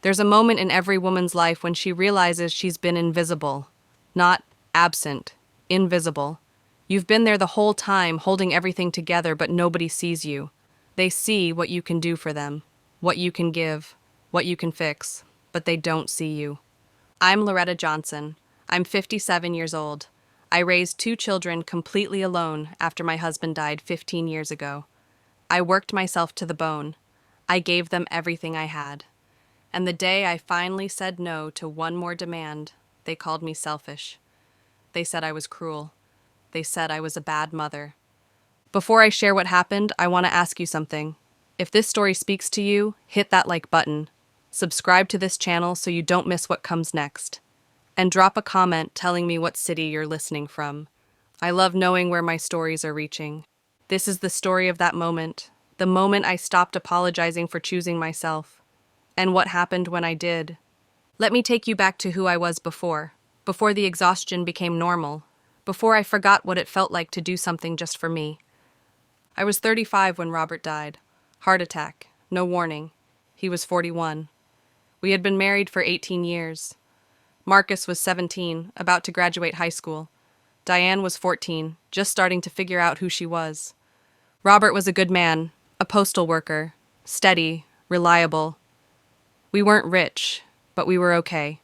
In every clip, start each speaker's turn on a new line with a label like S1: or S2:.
S1: There's a moment in every woman's life when she realizes she's been invisible. Not absent, invisible. You've been there the whole time, holding everything together, but nobody sees you. They see what you can do for them, what you can give, what you can fix, but they don't see you. I'm Loretta Johnson. I'm 57 years old. I raised 2 children completely alone after my husband died 15 years ago. I worked myself to the bone. I gave them everything I had. And the day I finally said no to one more demand, they called me selfish. They said I was cruel. They said I was a bad mother. Before I share what happened, I want to ask you something. If this story speaks to you, hit that like button. Subscribe to this channel so you don't miss what comes next. And drop a comment telling me what city you're listening from. I love knowing where my stories are reaching. This is the story of that moment, the moment I stopped apologizing for choosing myself. And what happened when I did. Let me take you back to who I was before the exhaustion became normal, before I forgot what it felt like to do something just for me. I was 35 when Robert died. Heart attack, no warning. He was 41. We had been married for 18 years. Marcus was 17, about to graduate high school. Diane was 14, just starting to figure out who she was. Robert was a good man, a postal worker, steady, reliable. We weren't rich, but we were okay.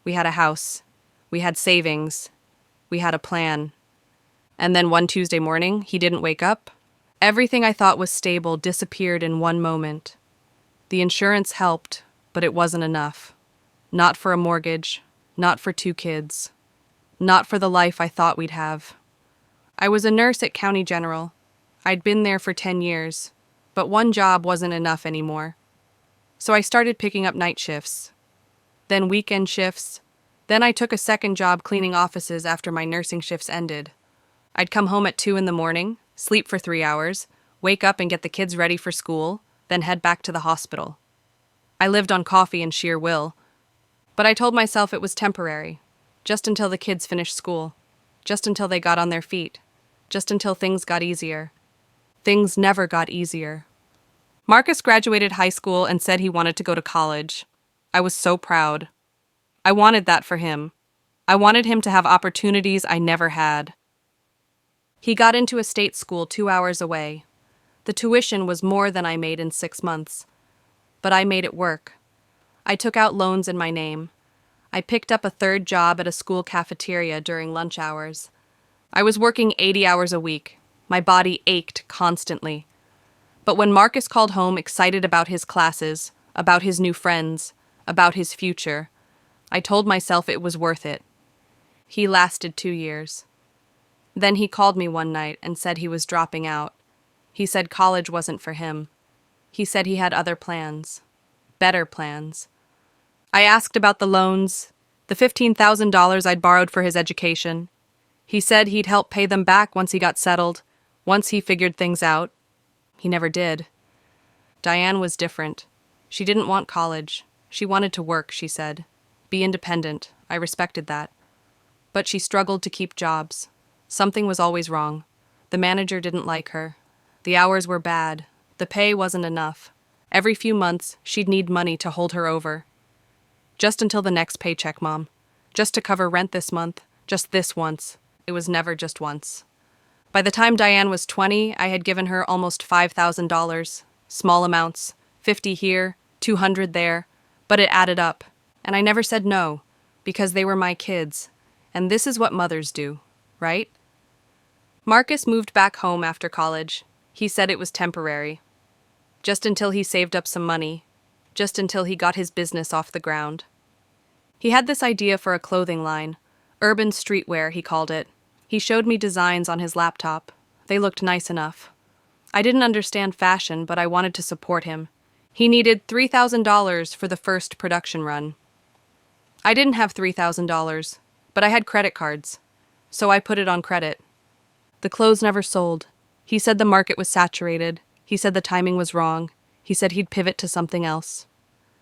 S1: We had a house. We had savings. We had a plan. And then one Tuesday morning, he didn't wake up. Everything I thought was stable disappeared in one moment. The insurance helped, but it wasn't enough. Not for a mortgage, not for 2 kids, not for the life I thought we'd have. I was a nurse at County General. I'd been there for 10 years, but one job wasn't enough anymore. So I started picking up night shifts, then weekend shifts. Then I took a second job cleaning offices after my nursing shifts ended. I'd come home at 2 in the morning, sleep for 3 hours, wake up and get the kids ready for school, then head back to the hospital. I lived on coffee and sheer will, but I told myself it was temporary, just until the kids finished school, just until they got on their feet, just until things got easier. Things never got easier. Marcus graduated high school and said he wanted to go to college. I was so proud. I wanted that for him. I wanted him to have opportunities I never had. He got into a state school 2 hours away. The tuition was more than I made in 6 months. But I made it work. I took out loans in my name. I picked up a third job at a school cafeteria during lunch hours. I was working 80 hours a week. My body ached constantly. But when Marcus called home excited about his classes, about his new friends, about his future, I told myself it was worth it. He lasted 2 years. Then he called me one night and said he was dropping out. He said college wasn't for him. He said he had other plans. Better plans. I asked about the loans, the $15,000 I'd borrowed for his education. He said he'd help pay them back once he got settled, once he figured things out. He never did. Diane was different. She didn't want college. She wanted to work, she said. Be independent. I respected that. But she struggled to keep jobs. Something was always wrong. The manager didn't like her. The hours were bad. The pay wasn't enough. Every few months, she'd need money to hold her over. Just until the next paycheck, Mom. Just to cover rent this month. Just this once. It was never just once. By the time Diane was 20, I had given her almost $5,000. Small amounts. 50 here, 200 there. But it added up. And I never said no, because they were my kids. And this is what mothers do, right? Marcus moved back home after college. He said it was temporary. Just until he saved up some money. Just until he got his business off the ground. He had this idea for a clothing line. Urban streetwear, he called it. He showed me designs on his laptop. They looked nice enough. I didn't understand fashion, but I wanted to support him. He needed $3,000 for the first production run. I didn't have $3,000, but I had credit cards, so I put it on credit. The clothes never sold. He said the market was saturated. He said the timing was wrong. He said he'd pivot to something else.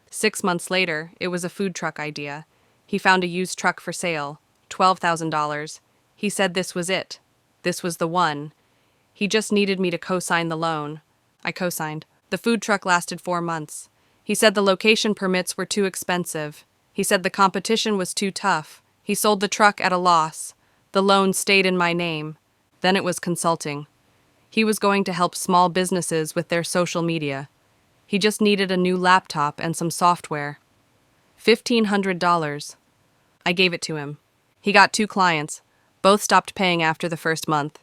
S1: 6 months later, it was a food truck idea. He found a used truck for sale, $12,000. He said this was it. This was the one. He just needed me to co-sign the loan. I co-signed. The food truck lasted 4 months. He said the location permits were too expensive. He said the competition was too tough. He sold the truck at a loss. The loan stayed in my name. Then it was consulting. He was going to help small businesses with their social media. He just needed a new laptop and some software. $1,500. I gave it to him. He got 2 clients. Both stopped paying after the first month.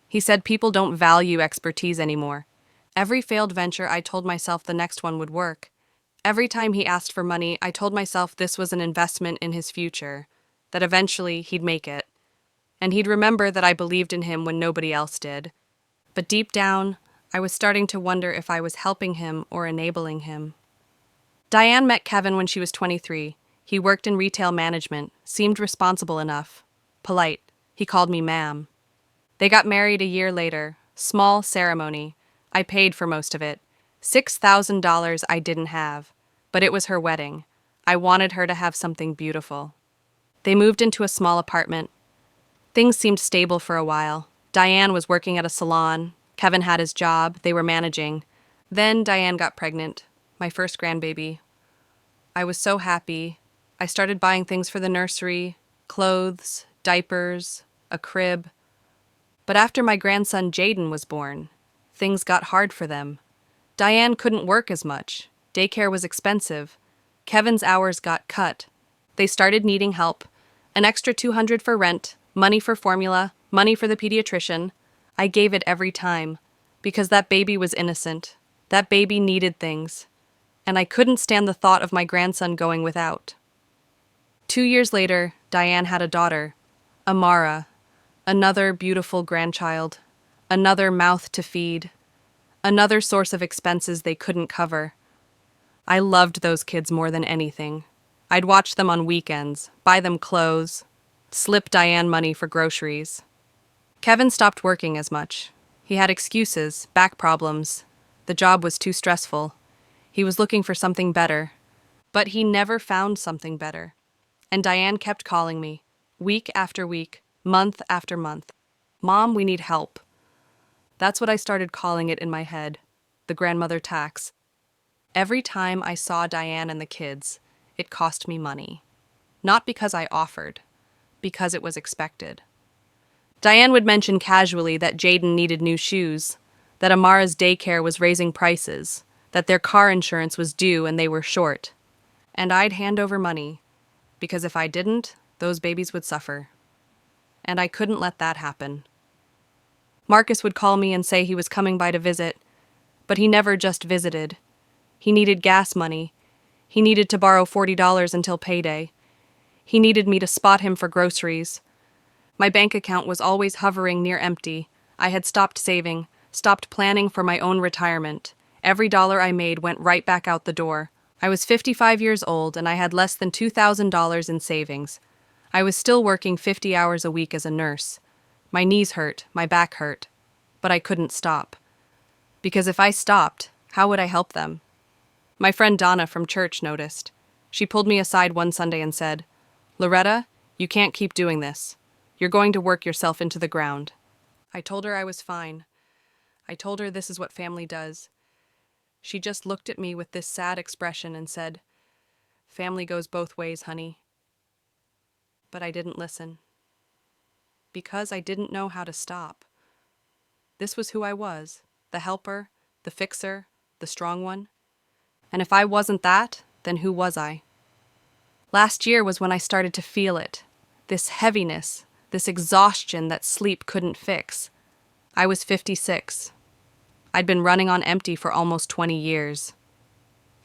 S1: He said people don't value expertise anymore. Every failed venture, I told myself the next one would work. Every time he asked for money, I told myself this was an investment in his future, that eventually he'd make it. And he'd remember that I believed in him when nobody else did. But deep down, I was starting to wonder if I was helping him or enabling him. Diane met Kevin when she was 23. He worked in retail management, seemed responsible enough. Polite. He called me ma'am. They got married a year later. Small ceremony. I paid for most of it. $6,000 I didn't have. But it was her wedding. I wanted her to have something beautiful. They moved into a small apartment. Things seemed stable for a while. Diane was working at a salon. Kevin had his job. They were managing. Then Diane got pregnant. My first grandbaby. I was so happy. I started buying things for the nursery, clothes, diapers, a crib. But after my grandson Jaden was born, things got hard for them. Diane couldn't work as much. Daycare was expensive. Kevin's hours got cut. They started needing help. An extra $200 for rent, money for formula, money for the pediatrician. I gave it every time, because that baby was innocent. That baby needed things. And I couldn't stand the thought of my grandson going without. 2 years later, Diane had a daughter, Amara, another beautiful grandchild, another mouth to feed, another source of expenses they couldn't cover. I loved those kids more than anything. I'd watch them on weekends, buy them clothes, slip Diane money for groceries. Kevin stopped working as much. He had excuses, back problems. The job was too stressful. He was looking for something better. But he never found something better. And Diane kept calling me, week after week, month after month. Mom, we need help. That's what I started calling it in my head, the grandmother tax. Every time I saw Diane and the kids, it cost me money. Not because I offered, because it was expected. Diane would mention casually that Jaden needed new shoes, that Amara's daycare was raising prices, that their car insurance was due and they were short. And I'd hand over money, because if I didn't, those babies would suffer. And I couldn't let that happen. Marcus would call me and say he was coming by to visit, but he never just visited. He needed gas money. He needed to borrow $40 until payday. He needed me to spot him for groceries. My bank account was always hovering near empty. I had stopped saving, stopped planning for my own retirement. Every dollar I made went right back out the door. I was 55 years old and I had less than $2,000 in savings. I was still working 50 hours a week as a nurse. My knees hurt, my back hurt. But I couldn't stop. Because if I stopped, how would I help them? My friend Donna from church noticed. She pulled me aside one Sunday and said, "Loretta, you can't keep doing this. You're going to work yourself into the ground." I told her I was fine. I told her this is what family does. She just looked at me with this sad expression and said, "Family goes both ways, honey." But I didn't listen. Because I didn't know how to stop. This was who I was, the helper, the fixer, the strong one. And if I wasn't that, then who was I? Last year was when I started to feel it, this heaviness, this exhaustion that sleep couldn't fix. I was 56. I'd been running on empty for almost 20 years.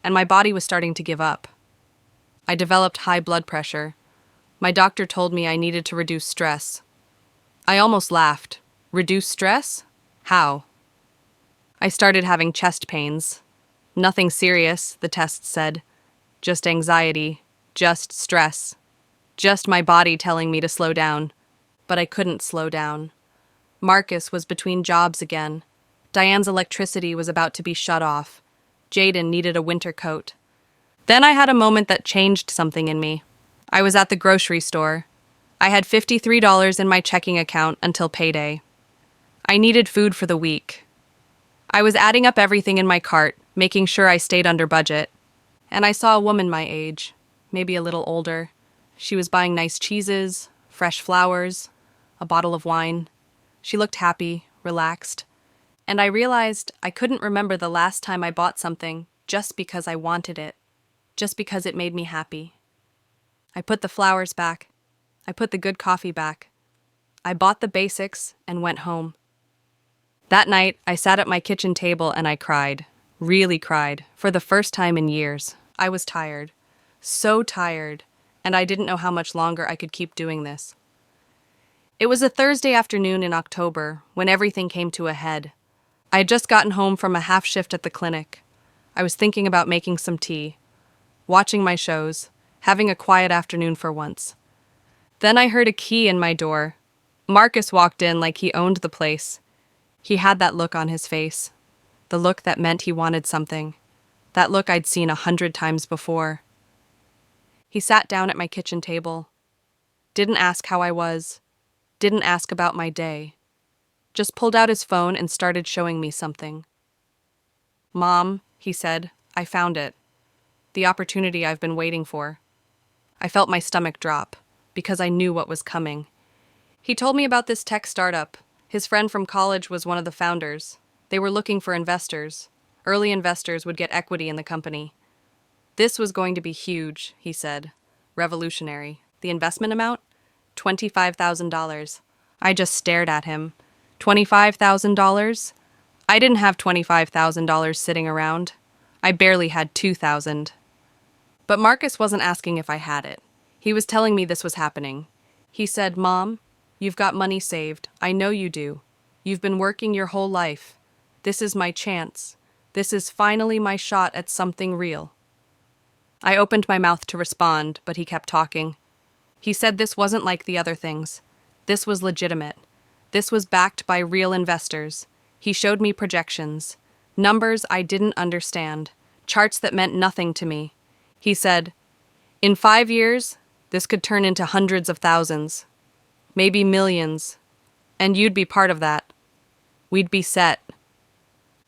S1: And my body was starting to give up. I developed high blood pressure. My doctor told me I needed to reduce stress. I almost laughed. Reduce stress? How? I started having chest pains. Nothing serious, the tests said. Just anxiety. Just stress. Just my body telling me to slow down. But I couldn't slow down. Marcus was between jobs again. Diane's electricity was about to be shut off. Jaden needed a winter coat. Then I had a moment that changed something in me. I was at the grocery store. I had $53 in my checking account until payday. I needed food for the week. I was adding up everything in my cart, making sure I stayed under budget. And I saw a woman my age, maybe a little older. She was buying nice cheeses, fresh flowers, a bottle of wine. She looked happy, relaxed. And I realized I couldn't remember the last time I bought something just because I wanted it, just because it made me happy. I put the flowers back. I put the good coffee back. I bought the basics and went home. That night, I sat at my kitchen table and I cried, really cried, for the first time in years. I was tired, so tired, and I didn't know how much longer I could keep doing this. It was a Thursday afternoon in October when everything came to a head. I had just gotten home from a half shift at the clinic. I was thinking about making some tea, watching my shows, having a quiet afternoon for once. Then I heard a key in my door. Marcus walked in like he owned the place. He had that look on his face, the look that meant he wanted something, that look I'd seen 100 times before. He sat down at my kitchen table, didn't ask how I was, didn't ask about my day, just pulled out his phone and started showing me something. "Mom," he said, "I found it. The opportunity I've been waiting for." I felt my stomach drop, because I knew what was coming. He told me about this tech startup. His friend from college was one of the founders. They were looking for investors. Early investors would get equity in the company. This was going to be huge, he said. Revolutionary. The investment amount? $25,000. I just stared at him. $25,000? I didn't have $25,000 sitting around. I barely had $2,000. But Marcus wasn't asking if I had it. He was telling me this was happening. He said, "Mom, you've got money saved. I know you do. You've been working your whole life. This is my chance. This is finally my shot at something real." I opened my mouth to respond, but he kept talking. He said this wasn't like the other things. This was legitimate. This was backed by real investors. He showed me projections, numbers I didn't understand, charts that meant nothing to me. He said, "In 5 years, this could turn into hundreds of thousands, maybe millions, and you'd be part of that. We'd be set."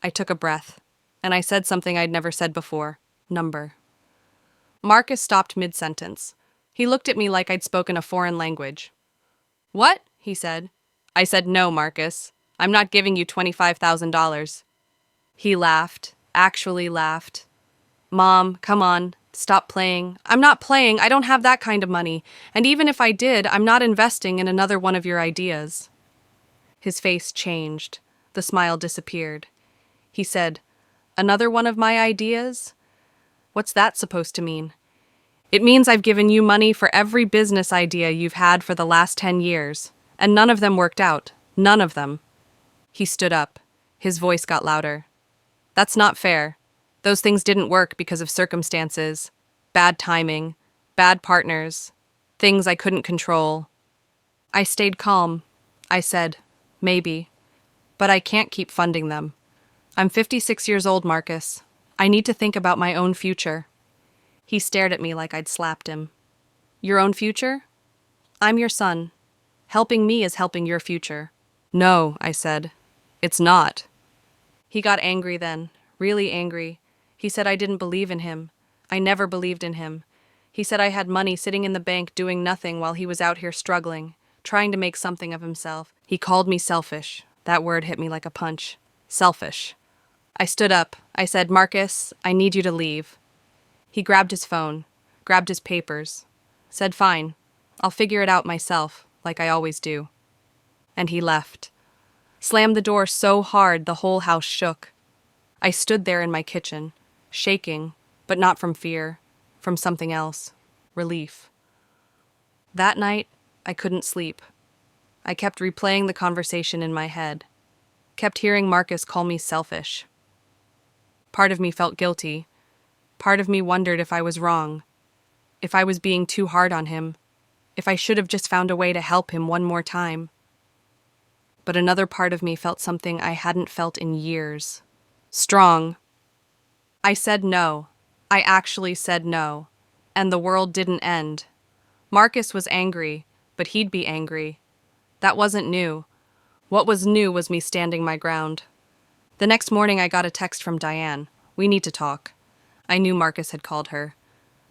S1: I took a breath, and I said something I'd never said before, number. Marcus stopped mid-sentence. He looked at me like I'd spoken a foreign language. "What?" he said. I said, "No, Marcus. I'm not giving you $25,000. He laughed, actually laughed. "Mom, come on, stop playing." "I'm not playing, I don't have that kind of money. And even if I did, I'm not investing in another one of your ideas." His face changed. The smile disappeared. He said, "Another one of my ideas? What's that supposed to mean?" "It means I've given you money for every business idea you've had for the last 10 years, and none of them worked out. None of them." He stood up. His voice got louder. "That's not fair. Those things didn't work because of circumstances, bad timing, bad partners, things I couldn't control." I stayed calm. I said, "Maybe, but I can't keep funding them. I'm 56 years old, Marcus. I need to think about my own future." He stared at me like I'd slapped him. "Your own future? I'm your son. Helping me is helping your future." "No," I said. "It's not." He got angry then, really angry. He said I didn't believe in him. I never believed in him. He said I had money sitting in the bank doing nothing while he was out here struggling, trying to make something of himself. He called me selfish. That word hit me like a punch. Selfish. I stood up. I said, "Marcus, I need you to leave." He grabbed his phone, grabbed his papers, said, "Fine, I'll figure it out myself, like I always do." And he left. Slammed the door so hard the whole house shook. I stood there in my kitchen, shaking, but not from fear, from something else, relief. That night, I couldn't sleep. I kept replaying the conversation in my head, kept hearing Marcus call me selfish. Part of me felt guilty. Part of me wondered if I was wrong, if I was being too hard on him, if I should have just found a way to help him one more time. But another part of me felt something I hadn't felt in years. Strong. I said no. I actually said no. And the world didn't end. Marcus was angry, but he'd be angry. That wasn't new. What was new was me standing my ground. The next morning I got a text from Diane. "We need to talk." I knew Marcus had called her,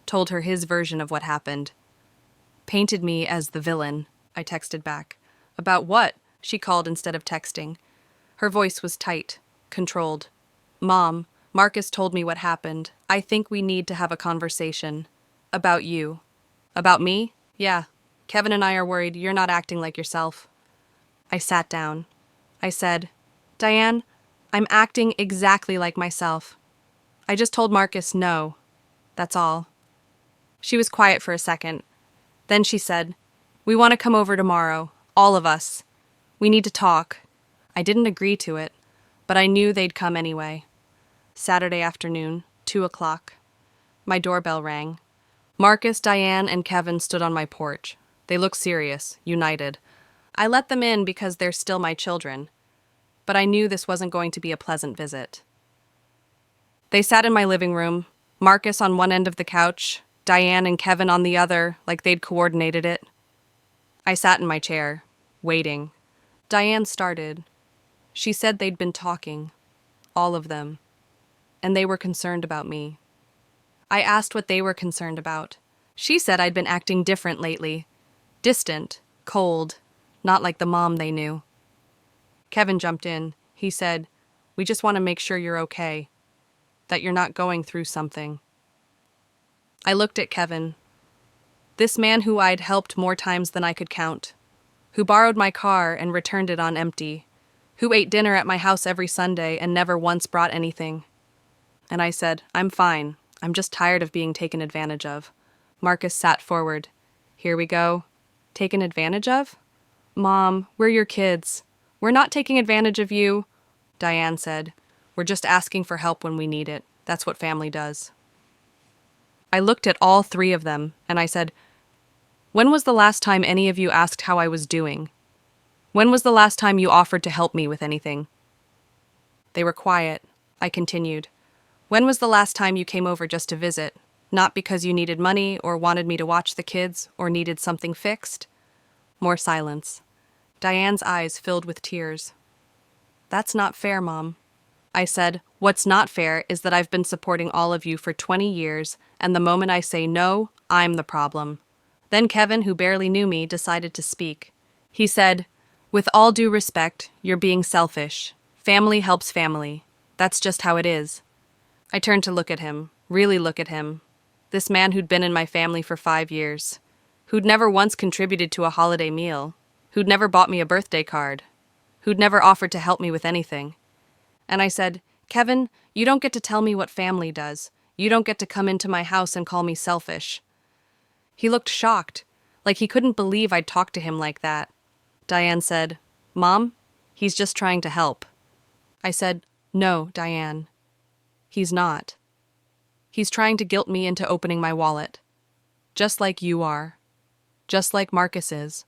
S1: told her his version of what happened. Painted me as the villain, I texted back. About what? She called instead of texting. Her voice was tight, controlled. Mom, Marcus told me what happened. I think we need to have a conversation. About you. About me? Yeah. Kevin and I are worried you're not acting like yourself. I sat down. I said, Diane, I'm acting exactly like myself. I just told Marcus no. That's all. She was quiet for a second. Then she said, We want to come over tomorrow, all of us. We need to talk. I didn't agree to it, but I knew they'd come anyway. Saturday afternoon, 2:00. My doorbell rang. Marcus, Diane, and Kevin stood on my porch. They looked serious, united. I let them in because they're still my children, but I knew this wasn't going to be a pleasant visit. They sat in my living room, Marcus on one end of the couch, Diane and Kevin on the other, like they'd coordinated it. I sat in my chair, waiting. Diane started. She said they'd been talking, all of them, and they were concerned about me. I asked what they were concerned about. She said I'd been acting different lately. Distant, cold, not like the mom they knew. Kevin jumped in. He said, We just want to make sure you're okay, that you're not going through something. I looked at Kevin, this man who I'd helped more times than I could count, who borrowed my car and returned it on empty, who ate dinner at my house every Sunday and never once brought anything. And I said, I'm fine. I'm just tired of being taken advantage of. Marcus sat forward. Here we go. Taken advantage of? Mom, we're your kids. We're not taking advantage of you, Diane said. We're just asking for help when we need it. That's what family does. I looked at all three of them, and I said, When was the last time any of you asked how I was doing? When was the last time you offered to help me with anything? They were quiet. I continued. When was the last time you came over just to visit? Not because you needed money or wanted me to watch the kids or needed something fixed? More silence. Diane's eyes filled with tears. That's not fair, Mom. I said, What's not fair is that I've been supporting all of you for 20 years, and the moment I say no, I'm the problem. Then Kevin, who barely knew me, decided to speak. He said, With all due respect, you're being selfish. Family helps family. That's just how it is. I turned to look at him, really look at him. This man who'd been in my family for 5 years, who'd never once contributed to a holiday meal, who'd never bought me a birthday card, who'd never offered to help me with anything. And I said, Kevin, you don't get to tell me what family does. You don't get to come into my house and call me selfish. He looked shocked, like he couldn't believe I'd talked to him like that. Diane said, Mom, he's just trying to help. I said, No, Diane. He's not. He's trying to guilt me into opening my wallet. Just like you are. Just like Marcus is.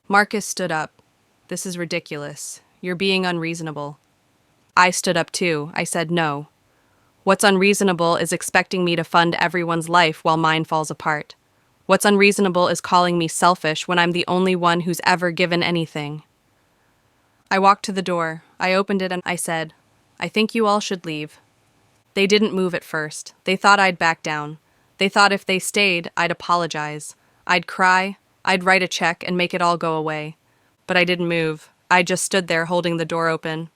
S1: Marcus stood up. This is ridiculous. You're being unreasonable. I stood up too. I said no. What's unreasonable is expecting me to fund everyone's life while mine falls apart. What's unreasonable is calling me selfish when I'm the only one who's ever given anything. I walked to the door. I opened it and I said, I think you all should leave. They didn't move at first. They thought I'd back down. They thought if they stayed, I'd apologize. I'd cry. I'd write a check and make it all go away. But I didn't move. I just stood there holding the door open.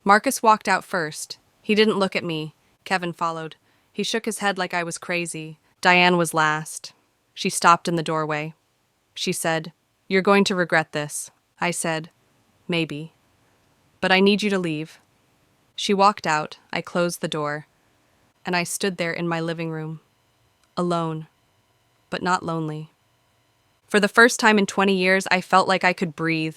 S1: Marcus walked out first. He didn't look at me. Kevin followed. He shook his head like I was crazy. Diane was last. She stopped in the doorway. She said, You're going to regret this. I said, Maybe. But I need you to leave. She walked out. I closed the door. And I stood there in my living room. Alone. But not lonely. For the first time in 20 years, I felt like I could breathe.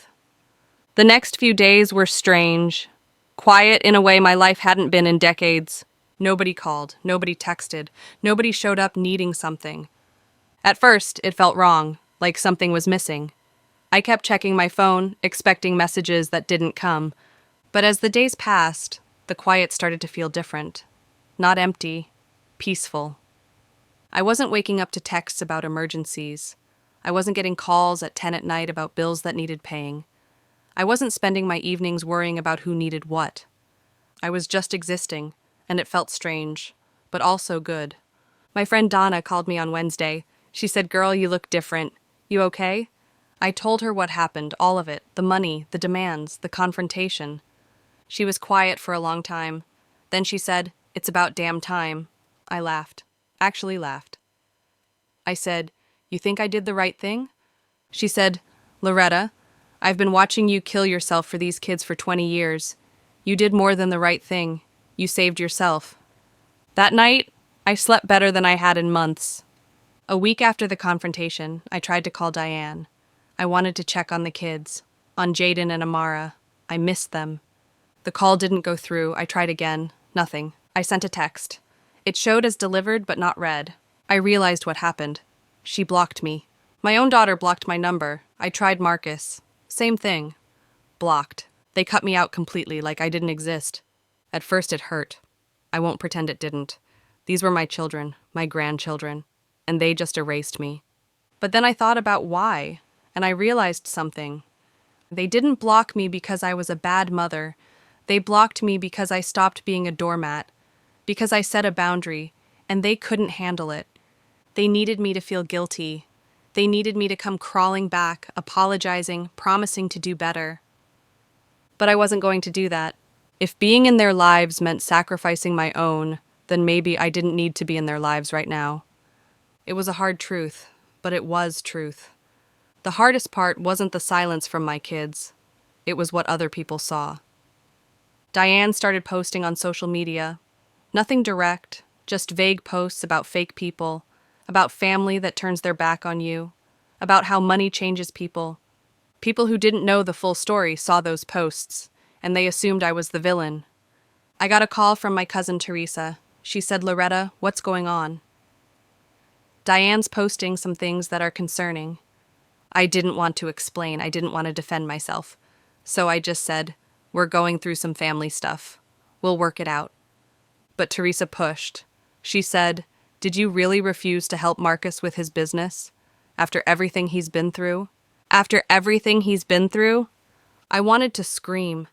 S1: The next few days were strange. Quiet in a way my life hadn't been in decades. Nobody called. Nobody texted. Nobody showed up needing something. At first, it felt wrong, like something was missing. I kept checking my phone, expecting messages that didn't come. But as the days passed, the quiet started to feel different. Not empty, peaceful. I wasn't waking up to texts about emergencies. I wasn't getting calls at 10 at night about bills that needed paying. I wasn't spending my evenings worrying about who needed what. I was just existing, and it felt strange, but also good. My friend Donna called me on Wednesday. She said, "Girl, you look different. You okay?" I told her what happened, all of it, the money, the demands, the confrontation. She was quiet for a long time. Then she said, "It's about damn time." I laughed. Actually laughed. I said, "You think I did the right thing?" She said, "Loretta, I've been watching you kill yourself for these kids for 20 years. You did more than the right thing. You saved yourself." That night, I slept better than I had in months. A week after the confrontation, I tried to call Diane. I wanted to check on the kids, on Jaden and Amara. I missed them. The call didn't go through. I tried again. Nothing. I sent a text. It showed as delivered but not read. I realized what happened. She blocked me. My own daughter blocked my number. I tried Marcus. Same thing. Blocked. They cut me out completely, like I didn't exist. At first it hurt. I won't pretend it didn't. These were my children, my grandchildren, and they just erased me. But then I thought about why, and I realized something. They didn't block me because I was a bad mother. They blocked me because I stopped being a doormat, because I set a boundary, and they couldn't handle it. They needed me to feel guilty. They needed me to come crawling back, apologizing, promising to do better. But I wasn't going to do that. If being in their lives meant sacrificing my own, then maybe I didn't need to be in their lives right now. It was a hard truth, but it was truth. The hardest part wasn't the silence from my kids. It was what other people saw. Diane started posting on social media. Nothing direct, just vague posts about fake people, about family that turns their back on you, about how money changes people. People who didn't know the full story saw those posts, and they assumed I was the villain. I got a call from my cousin Teresa. She said, "Loretta, what's going on?" Diane's posting some things that are concerning. I didn't want to explain. I didn't want to defend myself. So I just said, "We're going through some family stuff. We'll work it out." But Teresa pushed. She said, "Did you really refuse to help Marcus with his business? After everything he's been through? After everything he's been through?" I wanted to scream.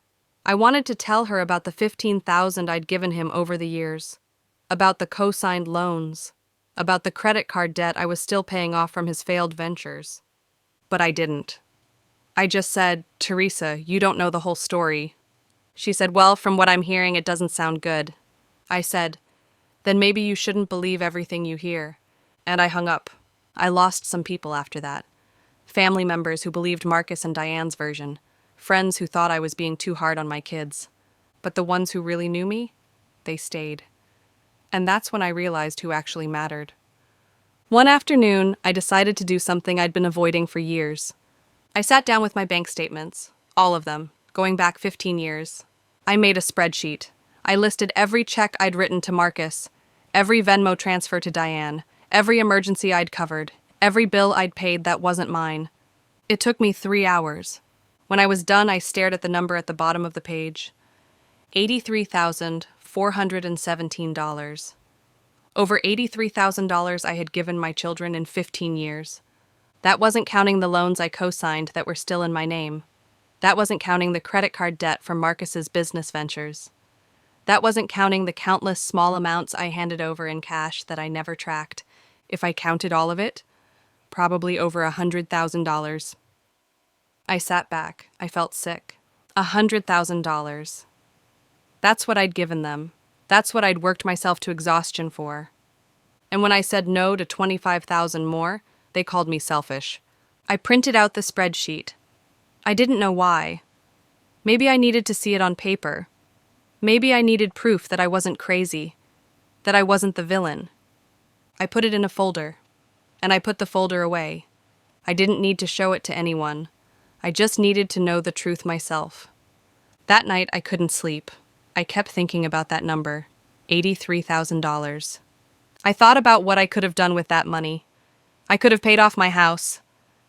S1: I wanted to tell her about the $15,000 I'd given him over the years, about the co-signed loans, about the credit card debt I was still paying off from his failed ventures. But I didn't. I just said, "Teresa, you don't know the whole story." She said, "Well, from what I'm hearing, it doesn't sound good." I said, "Then maybe you shouldn't believe everything you hear." And I hung up. I lost some people after that. Family members who believed Marcus and Diane's version. Friends who thought I was being too hard on my kids. But the ones who really knew me, they stayed. And that's when I realized who actually mattered. One afternoon, I decided to do something I'd been avoiding for years. I sat down with my bank statements, all of them, going back 15 years. I made a spreadsheet. I listed every check I'd written to Marcus, every Venmo transfer to Diane, every emergency I'd covered, every bill I'd paid that wasn't mine. It took me 3 hours. When I was done, I stared at the number at the bottom of the page. $83,417. Over $83,000 I had given my children in 15 years. That wasn't counting the loans I co-signed that were still in my name. That wasn't counting the credit card debt from Marcus's business ventures. That wasn't counting the countless small amounts I handed over in cash that I never tracked. If I counted all of it, probably over $100,000. I sat back. I felt sick. $100,000. That's what I'd given them. That's what I'd worked myself to exhaustion for. And when I said no to $25,000 more, they called me selfish. I printed out the spreadsheet. I didn't know why. Maybe I needed to see it on paper. Maybe I needed proof that I wasn't crazy, that I wasn't the villain. I put it in a folder, and I put the folder away. I didn't need to show it to anyone. I just needed to know the truth myself. That night, I couldn't sleep. I kept thinking about that number, $83,000. I thought about what I could have done with that money. I could have paid off my house.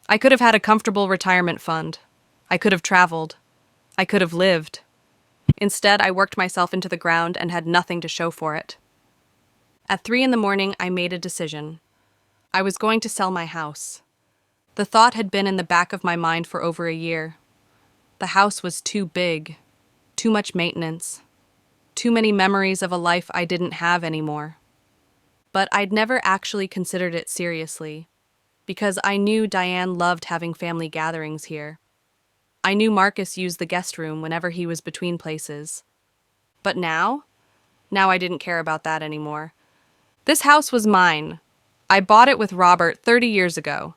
S1: I could have had a comfortable retirement fund. I could have traveled. I could have lived. Instead, I worked myself into the ground and had nothing to show for it. At 3 a.m, I made a decision. I was going to sell my house. The thought had been in the back of my mind for over a year. The house was too big, too much maintenance, too many memories of a life I didn't have anymore. But I'd never actually considered it seriously, because I knew Diane loved having family gatherings here. I knew Marcus used the guest room whenever he was between places. But now? Now I didn't care about that anymore. This house was mine. I bought it with Robert 30 years ago.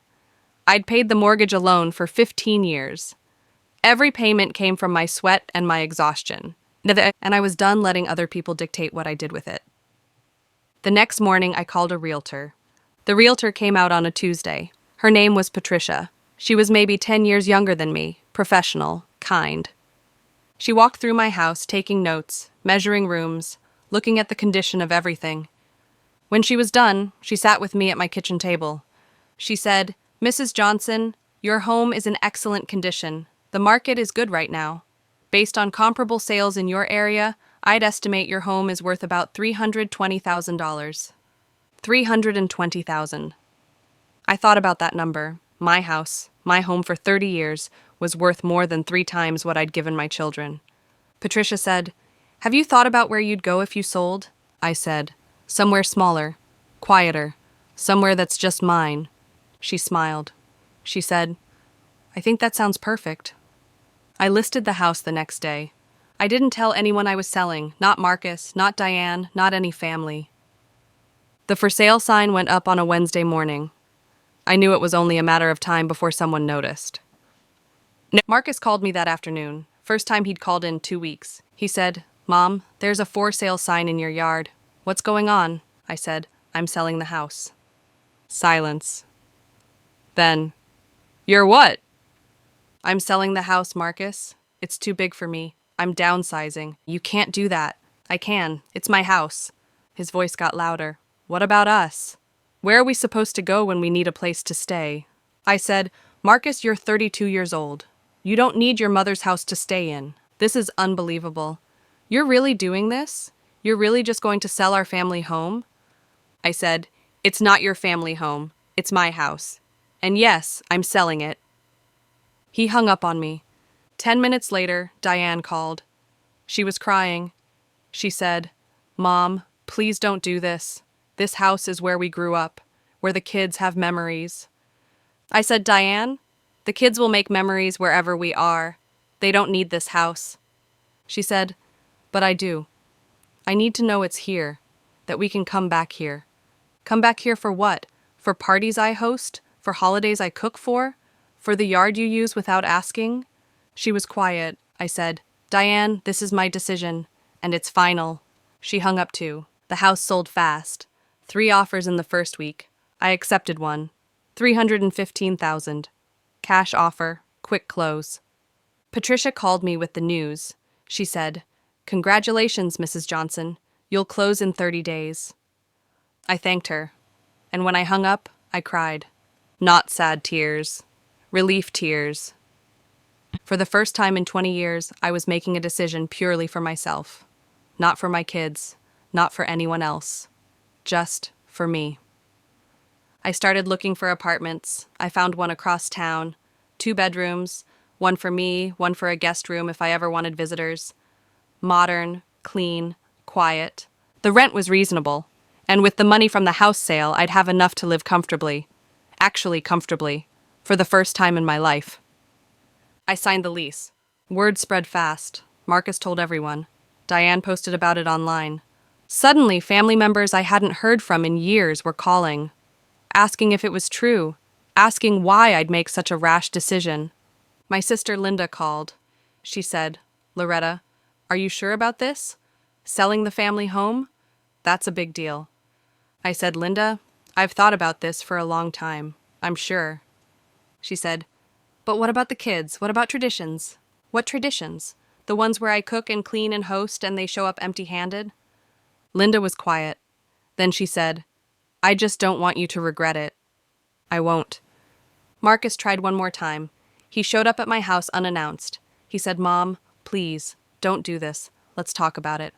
S1: I'd paid the mortgage alone for 15 years. Every payment came from my sweat and my exhaustion, and I was done letting other people dictate what I did with it. The next morning, I called a realtor. The realtor came out on a Tuesday. Her name was Patricia. She was maybe 10 years younger than me, professional, kind. She walked through my house, taking notes, measuring rooms, looking at the condition of everything. When she was done, she sat with me at my kitchen table. She said, "Mrs. Johnson, your home is in excellent condition. The market is good right now. Based on comparable sales in your area, I'd estimate your home is worth about $320,000. $320,000. I thought about that number. My house, my home for 30 years, was worth more than 3 times what I'd given my children. Patricia said, "Have you thought about where you'd go if you sold?" I said, "Somewhere smaller, quieter, somewhere that's just mine." She smiled. She said, "I think that sounds perfect." I listed the house the next day. I didn't tell anyone I was selling, not Marcus, not Diane, not any family. The for sale sign went up on a Wednesday morning. I knew it was only a matter of time before someone noticed. Marcus called me that afternoon, first time he'd called in 2 weeks. He said, "Mom, there's a for sale sign in your yard. What's going on?" I said, "I'm selling the house." Silence. Then, "You're what?" "I'm selling the house, Marcus. It's too big for me. I'm downsizing." "You can't do that." "I can. It's my house." His voice got louder. "What about us? Where are we supposed to go when we need a place to stay?" I said, "Marcus, you're 32 years old. You don't need your mother's house to stay in. This is unbelievable. You're really doing this? You're really just going to sell our family home?" I said, "It's not your family home. It's my house. And yes, I'm selling it." He hung up on me. 10 minutes later, Diane called. She was crying. She said, "Mom, please don't do this. This house is where we grew up, where the kids have memories." I said, "Diane, the kids will make memories wherever we are. They don't need this house." She said, "But I do. I need to know it's here, that we can come back here." "Come back here for what? For parties I host? For holidays I cook for? For the yard you use without asking?" She was quiet. I said, "Diane, this is my decision, and it's final." She hung up too. The house sold fast. 3 offers in the first week. I accepted one. $315,000. Cash offer, quick close. Patricia called me with the news. She said, "Congratulations, Mrs. Johnson. You'll close in 30 days. I thanked her, and when I hung up, I cried. Not sad tears. Relief tears. For the first time in 20 years, I was making a decision purely for myself. Not for my kids, not for anyone else. Just for me. I started looking for apartments. I found one across town. 2 bedrooms, one for me, one for a guest room if I ever wanted visitors. Modern, clean, quiet. The rent was reasonable, and with the money from the house sale, I'd have enough to live comfortably. Actually comfortably. For the first time in my life. I signed the lease. Word spread fast. Marcus told everyone. Diane posted about it online. Suddenly, family members I hadn't heard from in years were calling, asking if it was true, asking why I'd make such a rash decision. My sister Linda called. She said, "Loretta, are you sure about this? Selling the family home? That's a big deal." I said, "Linda, I've thought about this for a long time. I'm sure." She said, "But what about the kids? What about traditions?" "What traditions? The ones where I cook and clean and host and they show up empty-handed?" Linda was quiet. Then she said, "I just don't want you to regret it." "I won't." Marcus tried one more time. He showed up at my house unannounced. He said, "Mom, please, don't do this. Let's talk about it."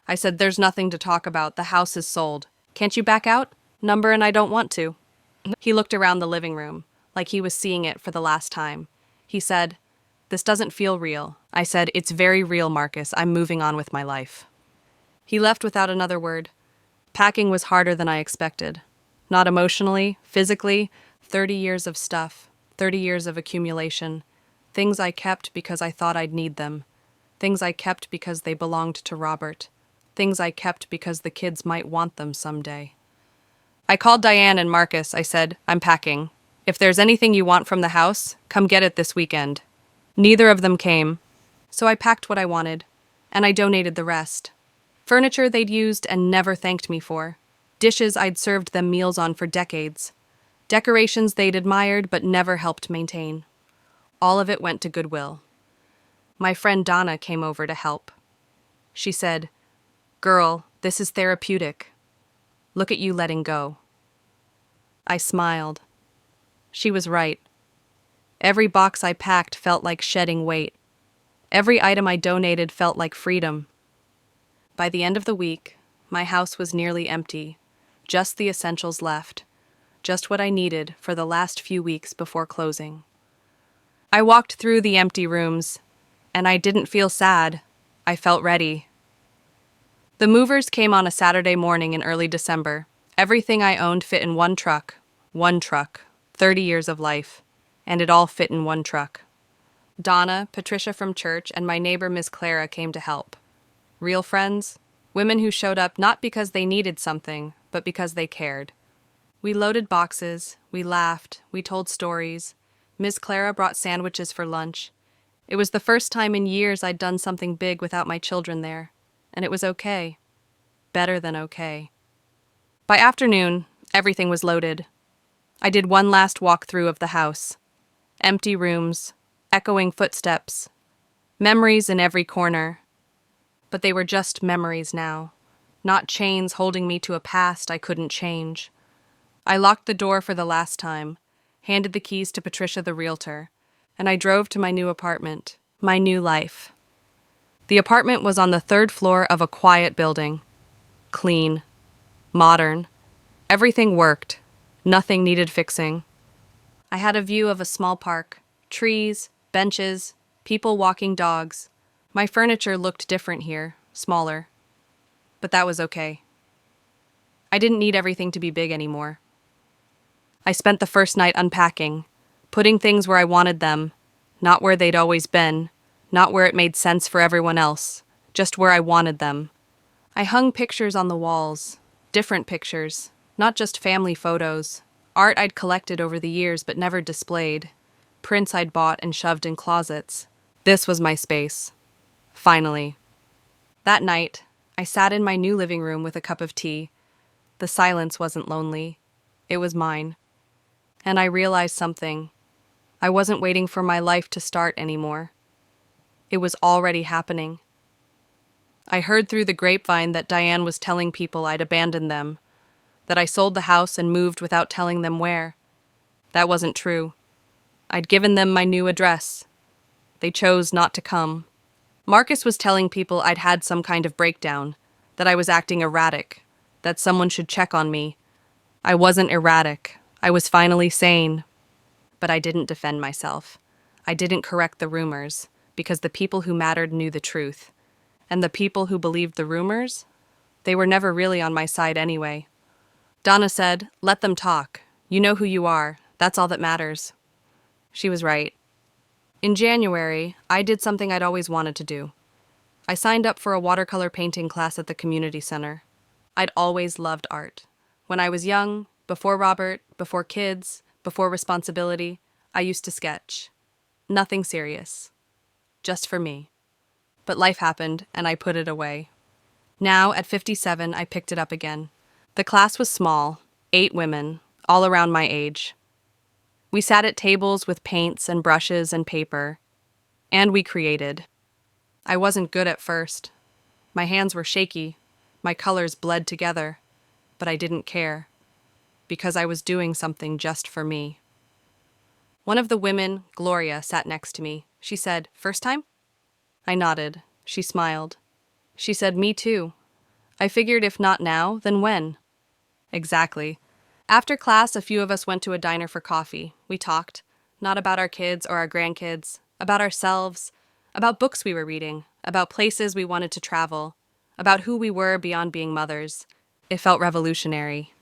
S1: I said, "There's nothing to talk about. The house is sold. Can't you back out? Number and I don't want to." He looked around the living room, like he was seeing it for the last time. He said, "This doesn't feel real." I said, "It's very real, Marcus. I'm moving on with my life." He left without another word. Packing was harder than I expected. Not emotionally, physically, 30 years of stuff, 30 years of accumulation. Things I kept because I thought I'd need them. Things I kept because they belonged to Robert. Things I kept because the kids might want them someday. I called Diane and Marcus. I said, "I'm packing. If there's anything you want from the house, come get it this weekend." Neither of them came, so I packed what I wanted, and I donated the rest. Furniture they'd used and never thanked me for. Dishes I'd served them meals on for decades. Decorations they'd admired but never helped maintain. All of it went to Goodwill. My friend Donna came over to help. She said, "Girl, this is therapeutic. Look at you letting go." I smiled. She was right. Every box I packed felt like shedding weight. Every item I donated felt like freedom. By the end of the week, my house was nearly empty. Just the essentials left. Just what I needed for the last few weeks before closing. I walked through the empty rooms, and I didn't feel sad. I felt ready. The movers came on a Saturday morning in early December. Everything I owned fit in one truck. 30 years of life, and it all fit in one truck. Donna, Patricia from church, and my neighbor Miss Clara came to help. Real friends, women who showed up not because they needed something, but because they cared. We loaded boxes, we laughed, we told stories. Miss Clara brought sandwiches for lunch. It was the first time in years I'd done something big without my children there, and it was okay. Better than okay. By afternoon, everything was loaded. I did one last walkthrough of the house. Empty rooms, echoing footsteps, memories in every corner. But they were just memories now, not chains holding me to a past I couldn't change. I locked the door for the last time, handed the keys to Patricia the realtor, and I drove to my new apartment, my new life. The apartment was on the third floor of a quiet building. Clean, modern. Everything worked. Nothing needed fixing. I had a view of a small park, trees, benches, people walking dogs. My furniture looked different here, smaller. But that was okay. I didn't need everything to be big anymore. I spent the first night unpacking, putting things where I wanted them, not where they'd always been, not where it made sense for everyone else, just where I wanted them. I hung pictures on the walls, different pictures, not just family photos, art I'd collected over the years but never displayed, prints I'd bought and shoved in closets. This was my space. Finally. That night, I sat in my new living room with a cup of tea. The silence wasn't lonely. It was mine. And I realized something. I wasn't waiting for my life to start anymore. It was already happening. I heard through the grapevine that Diane was telling people I'd abandoned them, that I sold the house and moved without telling them where. That wasn't true. I'd given them my new address. They chose not to come. Marcus was telling people I'd had some kind of breakdown, that I was acting erratic, that someone should check on me. I wasn't erratic. I was finally sane. But I didn't defend myself. I didn't correct the rumors, because the people who mattered knew the truth. And the people who believed the rumors? They were never really on my side anyway. Donna said, "Let them talk. You know who you are. That's all that matters." She was right. In January, I did something I'd always wanted to do. I signed up for a watercolor painting class at the community center. I'd always loved art. When I was young, before Robert, before kids, before responsibility, I used to sketch. Nothing serious. Just for me. But life happened, and I put it away. Now, at 57, I picked it up again. The class was small, 8 women, all around my age. We sat at tables with paints and brushes and paper, and we created. I wasn't good at first. My hands were shaky, my colors bled together, but I didn't care, because I was doing something just for me. One of the women, Gloria, sat next to me. She said, "First time?" I nodded. She smiled. She said, "Me too. I figured if not now, then when?" Exactly. After class, a few of us went to a diner for coffee. We talked, not about our kids or our grandkids, about ourselves, about books we were reading, about places we wanted to travel, about who we were beyond being mothers. It felt revolutionary.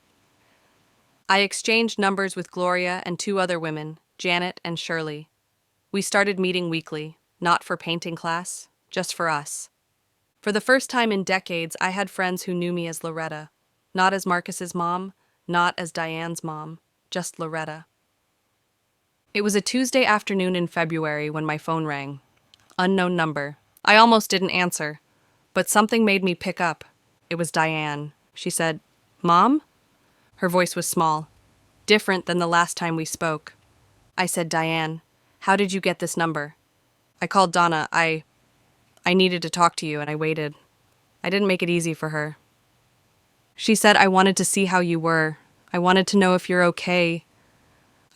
S1: I exchanged numbers with Gloria and two other women, Janet and Shirley. We started meeting weekly, not for painting class, just for us. For the first time in decades, I had friends who knew me as Loretta. Not as Marcus's mom, not as Diane's mom, just Loretta. It was a Tuesday afternoon in February when my phone rang. Unknown number. I almost didn't answer, but something made me pick up. It was Diane. She said, "Mom?" Her voice was small, different than the last time we spoke. I said, "Diane, how did you get this number?" I called Donna. I needed to talk to you, and I waited. I didn't make it easy for her. She said, "I wanted to see how you were. I wanted to know if you're okay."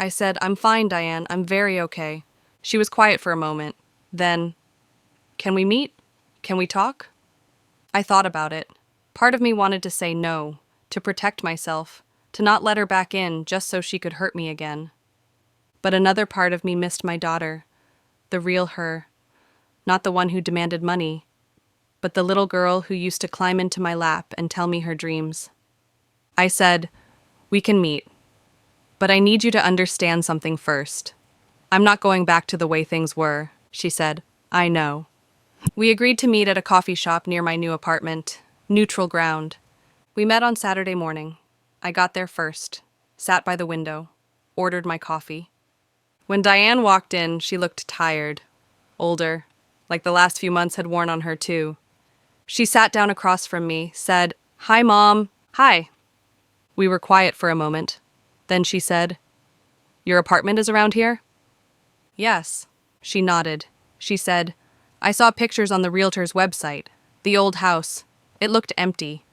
S1: I said, "I'm fine, Diane. I'm very okay." She was quiet for a moment. Then, "Can we meet? Can we talk?" I thought about it. Part of me wanted to say no, to protect myself, to not let her back in just so she could hurt me again. But another part of me missed my daughter, the real her, not the one who demanded money, but the little girl who used to climb into my lap and tell me her dreams. I said, "We can meet, but I need you to understand something first. I'm not going back to the way things were," she said. "I know." We agreed to meet at a coffee shop near my new apartment, neutral ground. We met on Saturday morning. I got there first, sat by the window, ordered my coffee. When Diane walked in, she looked tired, older, like the last few months had worn on her too. She sat down across from me, said, "Hi, Mom." "Hi." We were quiet for a moment. Then she said, "Your apartment is around here?" "Yes." She nodded. She said, "I saw pictures on the realtor's website. The old house. It looked empty.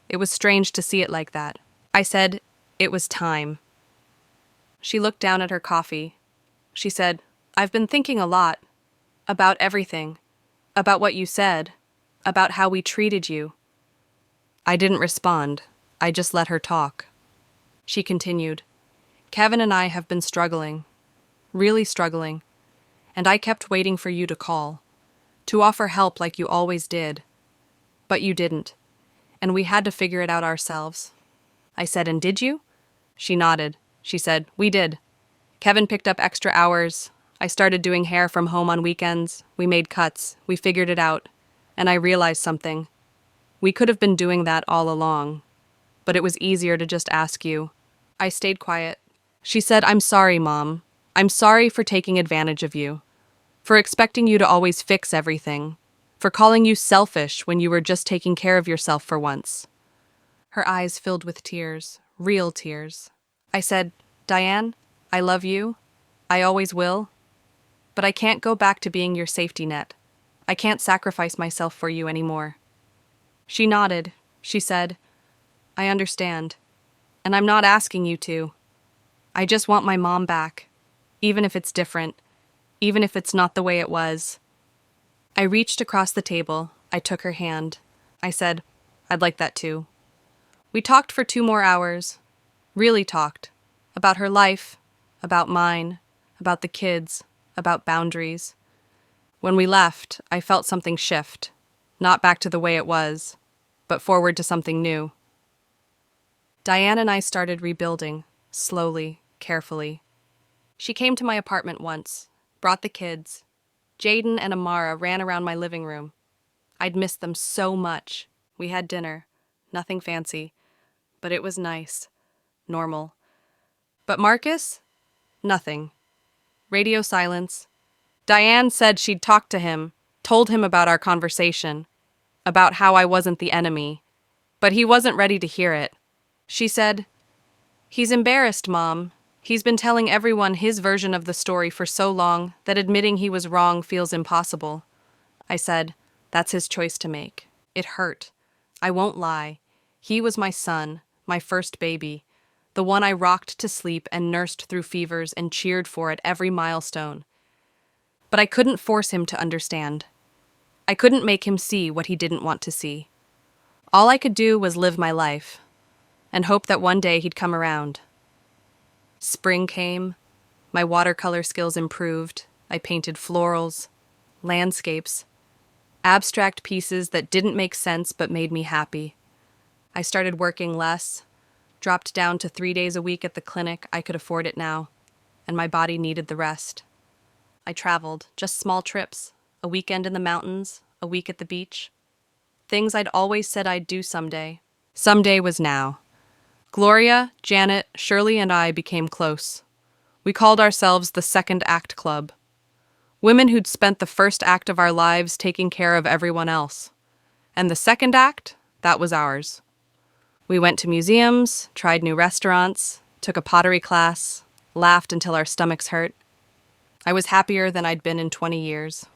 S1: It was strange to see it like that." I said, "It was time." She looked down at her coffee. She said, "I've been thinking a lot. About everything. About what you said. About how we treated you." I didn't respond. I just let her talk. She continued, "Kevin and I have been struggling. Really struggling. And I kept waiting for you to call. To offer help like you always did. But you didn't. And we had to figure it out ourselves." I said, "And did you?" She nodded. She said, "We did. Kevin picked up extra hours. I started doing hair from home on weekends. We made cuts. We figured it out. And I realized something. We could have been doing that all along. But it was easier to just ask you." I stayed quiet. She said, "I'm sorry, Mom. I'm sorry for taking advantage of you. For expecting you to always fix everything. For calling you selfish when you were just taking care of yourself for once." Her eyes filled with tears, real tears. I said, "Diane, I love you. I always will. But I can't go back to being your safety net. I can't sacrifice myself for you anymore." She nodded. She said, "I understand. And I'm not asking you to. I just want my mom back. Even if it's different. Even if it's not the way it was." I reached across the table. I took her hand. I said, "I'd like that too." We talked for 2 more hours. Really talked. About her life. About mine. About the kids. About boundaries. When we left, I felt something shift. Not back to the way it was, but forward to something new. Diane and I started rebuilding, slowly, carefully. She came to my apartment once, brought the kids. Jaden and Amara ran around my living room. I'd missed them so much. We had dinner. Nothing fancy. But it was nice. Normal. But Marcus? Nothing. Radio silence. Diane said she'd talked to him, told him about our conversation, about how I wasn't the enemy. But he wasn't ready to hear it. She said, "He's embarrassed, Mom. He's been telling everyone his version of the story for so long that admitting he was wrong feels impossible." I said, "That's his choice to make. It hurt. I won't lie. He was my son, my first baby, the one I rocked to sleep and nursed through fevers and cheered for at every milestone. But I couldn't force him to understand. I couldn't make him see what he didn't want to see. All I could do was live my life and hope that one day he'd come around." Spring came. My watercolor skills improved. I painted florals, landscapes, abstract pieces that didn't make sense but made me happy. I started working less, dropped down to 3 days a week at the clinic. I could afford it now, and my body needed the rest. I traveled, just small trips, a weekend in the mountains, a week at the beach. Things I'd always said I'd do someday. Someday was now. Gloria, Janet, Shirley, and I became close. We called ourselves the Second Act Club. Women who'd spent the first act of our lives taking care of everyone else. And the second act, that was ours. We went to museums, tried new restaurants, took a pottery class, laughed until our stomachs hurt. I was happier than I'd been in 20 years.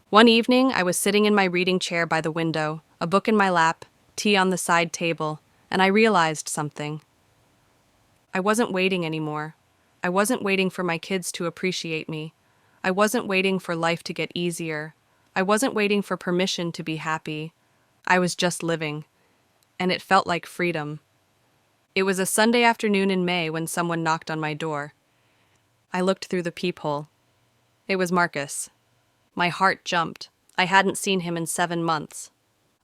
S1: One evening, I was sitting in my reading chair by the window, a book in my lap, tea on the side table, and I realized something. I wasn't waiting anymore. I wasn't waiting for my kids to appreciate me. I wasn't waiting for life to get easier. I wasn't waiting for permission to be happy. I was just living, and it felt like freedom. It was a Sunday afternoon in May when someone knocked on my door. I looked through the peephole. It was Marcus. My heart jumped. I hadn't seen him in 7 months.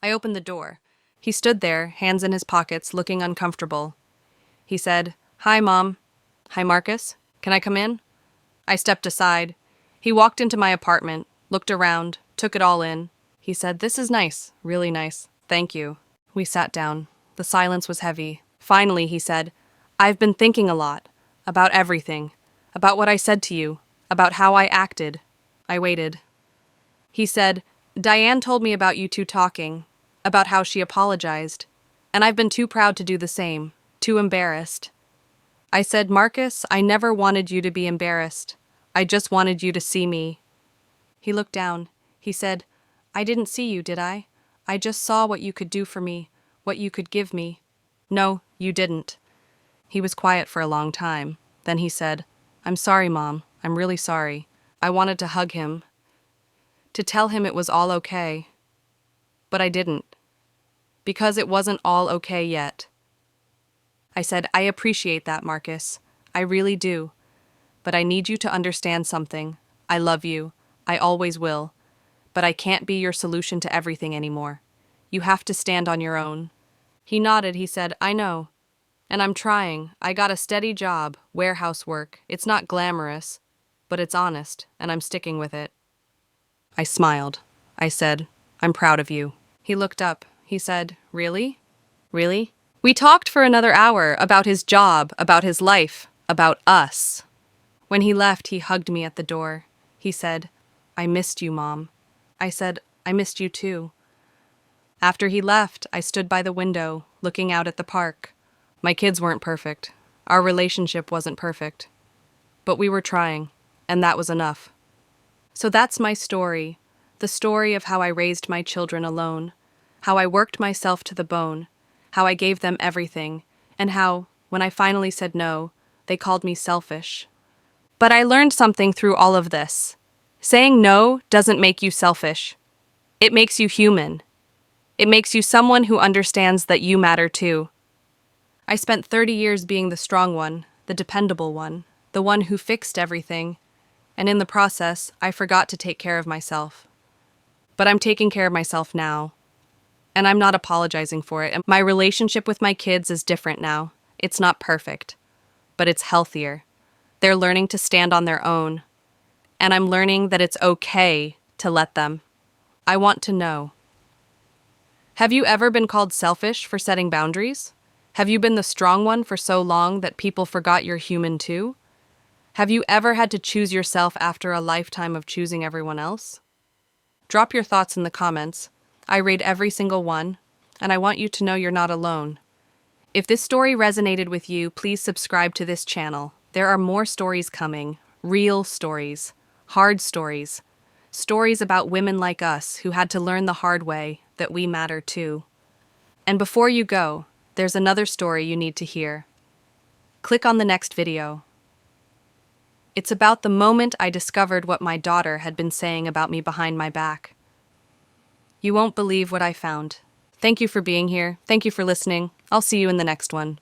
S1: I opened the door. He stood there, hands in his pockets, looking uncomfortable. He said, "Hi, Mom." "Hi, Marcus. Can I come in?" I stepped aside. He walked into my apartment, looked around, took it all in. He said, "This is nice, really nice. Thank you." We sat down. The silence was heavy. Finally, he said, "I've been thinking a lot. About everything. About what I said to you. About how I acted." I waited. He said, "Diane told me about you two talking. About how she apologized. And I've been too proud to do the same. Too embarrassed." I said, "Marcus, I never wanted you to be embarrassed. I just wanted you to see me." He looked down. He said, "I didn't see you, did I? I just saw what you could do for me, what you could give me." "No, you didn't." He was quiet for a long time. Then he said, "I'm sorry, Mom. I'm really sorry." I wanted to hug him, to tell him it was all okay. But I didn't. Because it wasn't all okay yet. I said, "I appreciate that, Marcus. I really do. But I need you to understand something. I love you. I always will. But I can't be your solution to everything anymore. You have to stand on your own." He nodded. He said, "I know. And I'm trying. I got a steady job, warehouse work. It's not glamorous, but it's honest, and I'm sticking with it." I smiled. I said, "I'm proud of you." He looked up. He said, "Really? Really?" We talked for another hour about his job, about his life, about us. When he left, he hugged me at the door. He said, "I missed you, Mom." I said, "I missed you too." After he left, I stood by the window, looking out at the park. My kids weren't perfect. Our relationship wasn't perfect. But we were trying, and that was enough. So that's my story, the story of how I raised my children alone, how I worked myself to the bone, how I gave them everything, and how, when I finally said no, they called me selfish. But I learned something through all of this. Saying no doesn't make you selfish. It makes you human. It makes you someone who understands that you matter too. I spent 30 years being the strong one, the dependable one, the one who fixed everything, and in the process, I forgot to take care of myself. But I'm taking care of myself now. And I'm not apologizing for it. And my relationship with my kids is different now. It's not perfect, but it's healthier. They're learning to stand on their own. And I'm learning that it's okay to let them. I want to know. Have you ever been called selfish for setting boundaries? Have you been the strong one for so long that people forgot you're human too? Have you ever had to choose yourself after a lifetime of choosing everyone else? Drop your thoughts in the comments. I read every single one, and I want you to know you're not alone. If this story resonated with you, please subscribe to this channel. There are more stories coming, real stories, hard stories, stories about women like us who had to learn the hard way that we matter too. And before you go, there's another story you need to hear. Click on the next video. It's about the moment I discovered what my daughter had been saying about me behind my back. You won't believe what I found. Thank you for being here. Thank you for listening. I'll see you in the next one.